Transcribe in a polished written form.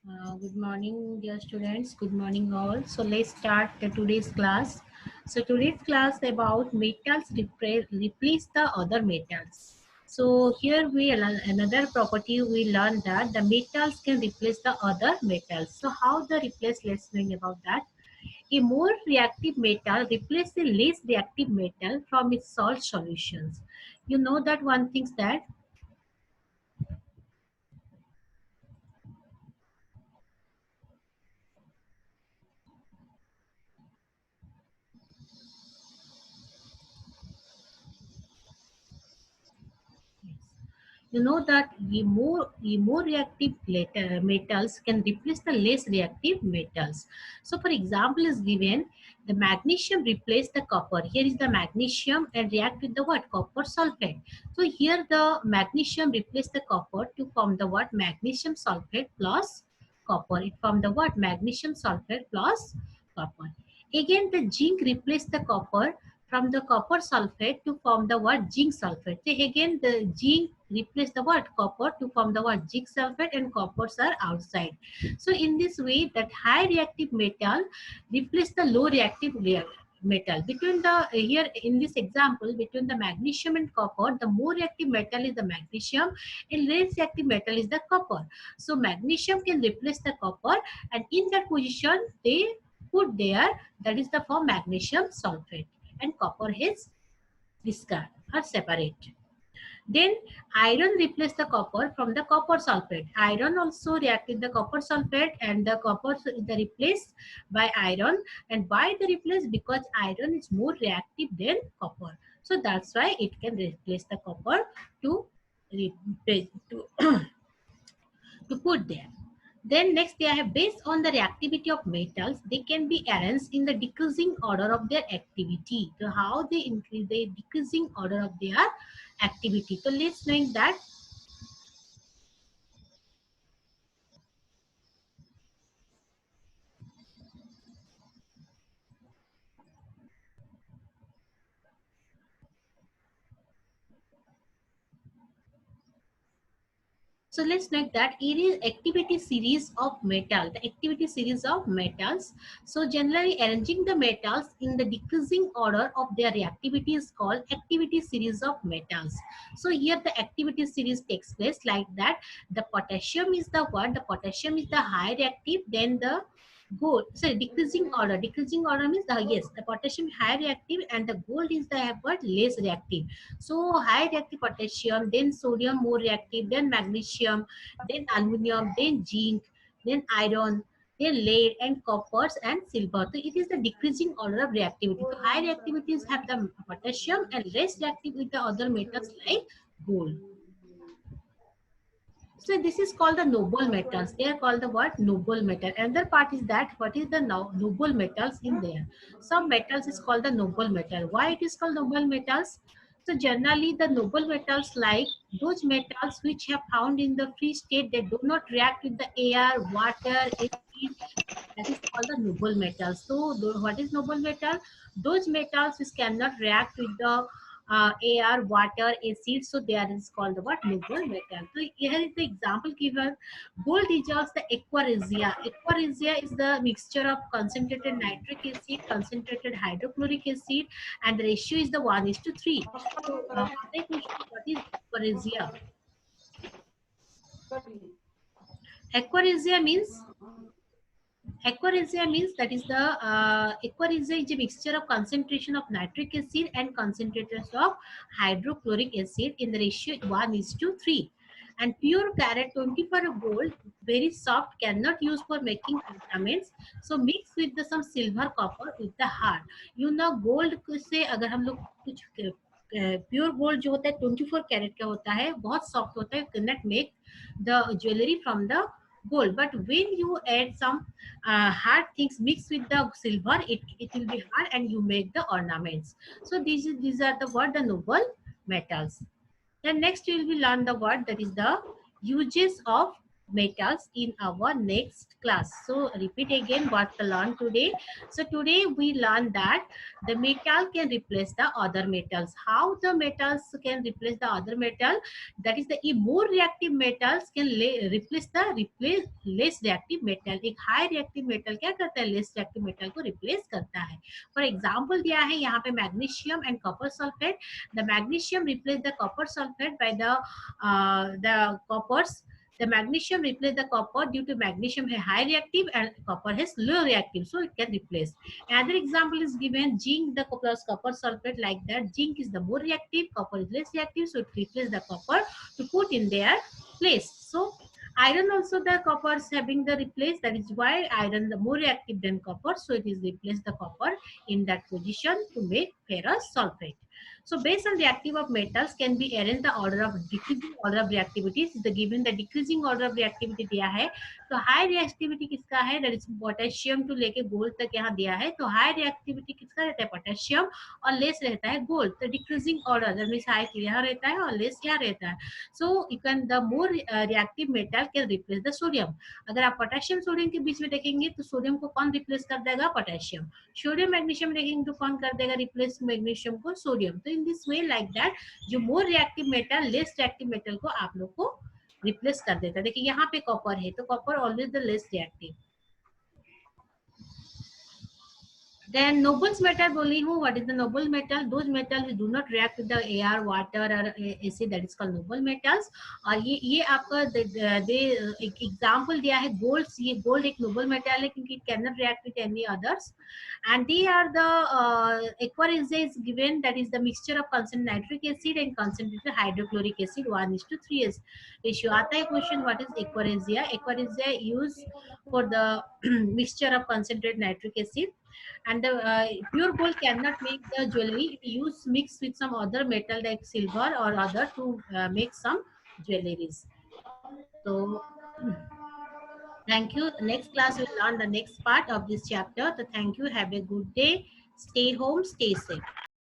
Good morning, dear students. Good morning, all. So let's start today's class. So today's class about metals replace the other metals. So here we learn another property. We learned that the metals can replace the other metals. So how the replace? Let's learn about that. A more reactive metal replaces a less reactive metal from its salt solutions. You know that one thinks that. You know that the more reactive metals can replace the less reactive metals. So for example is given, the magnesium replace the copper. Here is the magnesium and react with the what? Copper sulfate. So here the magnesium replace the copper to form the what? Magnesium sulfate plus copper. It form the what? Magnesium sulfate plus copper. Again the zinc replace the copper from the copper sulfate to form the what? Zinc sulfate. So again the zinc replace the what? Copper to form the what? Zinc sulfate, and coppers are outside. So in this way that high reactive metal replace the low reactive metal. Between the here in this example, between the magnesium and copper, the more reactive metal is the magnesium and less reactive metal is the copper. So magnesium can replace the copper, and in that position they put there, that is the form magnesium sulfate, and copper is discard or separate. Then iron replaced the copper from the copper sulfate. Iron also react with the copper sulfate, and the copper is replaced by iron. And why the replace? Because iron is more reactive than copper. So that's why it can replace the copper to to, to put there. Then next they have, based on the reactivity of metals, they can be arranged in the decreasing order of their activity. So how they increase the decreasing order of their activity. So let's know that. So let's note that it is activity series of metal, the activity series of metals. So generally arranging the metals in the decreasing order of their reactivity is called activity series of metals. So here the activity series takes place like that. The potassium is the one, the potassium is the high reactive, then the gold, sorry, decreasing order means the, yes, the potassium high reactive and the gold is the but less reactive. So high reactive potassium, then sodium more reactive, then magnesium, then aluminum, then zinc, then iron, then lead and coppers and silver. So it is the decreasing order of reactivity. So high reactivities have the potassium and less reactive with the other metals like gold. So this is called the noble metals. They are called the what? Noble metal. Another part is that what is the noble metals in there. Some metals is called the noble metal. Why it is called noble metals? So generally the noble metals like those metals which have found in the free state, they do not react with the air, water, acid. That is called the noble metals. So what is noble metal? Those metals which cannot react with the air, water, acid. So they are is called the what? Noble metal. So here is the example given. Gold dissolves the aquaresia. Aquaresia is the mixture of concentrated nitric acid, concentrated hydrochloric acid, and the ratio is the 1:3. So other question, what is aquaresia? Aquaresia means that is the aquaresia is a mixture of concentration of nitric acid and concentrators of hydrochloric acid in the ratio 1:3. And pure carat 24 gold, very soft, cannot use for making ornaments. So mix with the some silver copper with the hard. You know gold से अगर हम लोग कुछ pure gold जो होता है 24 carat का होता है, बहुत सॉफ्ट होता है, can not make the jewellery from the gold. But when you add some hard things mixed with the silver, it will be hard and you make the ornaments. So these are the word the noble metals. Then next you will be learn the word that is the uses of metals in our next class. So repeat again what we learned today. So today we learned that the metal can replace the other metals. How the metals can replace the other metal? That is the more reactive metals can replace less reactive metal. एक high reactive metal क्या करता है? Less reactive metal को replace करता है. For example दिया है यहाँ पे magnesium and copper sulfate. The magnesium replace the copper sulfate by the coppers. The magnesium replace the copper due to magnesium has high reactive and copper has low reactive, so it can replace. Another example is given zinc the plus copper sulfate like that. Zinc is the more reactive, copper is less reactive, so it replaces the copper to put in their place. So iron also the copper is having the replace, that is why iron the more reactive than copper, so it is replace the copper in that position to make ferrous sulfate. So based on reactive of metals can be arranged the order of decreasing order of reactivities. The given the decreasing order of reactivity दिया है, तो high reactivity किसका है? That is potassium two लेके gold तक यहाँ दिया है, तो हाई रिएक्टिविटी किसका रहता है? पोटेशियम, और लेस रहता है गोल्ड. तो decreasing order that means high यहाँ रहता है और लेस यहाँ रहता है. So you can the more reactive metal can replace the sodium. अगर आप पोटेशियम सोडियम के बीच में देखेंगे तो सोडियम को कौन रिप्लेस कर देगा? पोटेशियम. सोडियम मैग्नीशियम देखेंगे तो कौन कर देगा रिप्लेस मैग्नीशियम को? सोडियम. तो in this way like that जो more reactive metal less reactive metal को आप लोग को रिप्लेस कर देता है. देखिए यहाँ पे कॉपर है तो copper always the less reactive. Then noble metal बोली हूँ. What is the noble metal? Those metals which do not react with the air, water or acid, that is called noble metals. और ये आपका एक example दिया है gold. ये gold एक नोबल मेटल है क्योंकि it cannot react with any others. And they are the aquaresia is given, that is the mixture of concentrated nitric acid and concentrated hydrochloric acid 1:3 ratio. आता है question what is aquaresia? Aquaresia used for the mixture of concentrated nitric acid. And the pure gold cannot make the jewelry. It use mix with some other metal like silver or other to make some jewelries. So thank you. Next class we'll learn the next part of this chapter. So thank you. Have a good day. Stay home. Stay safe.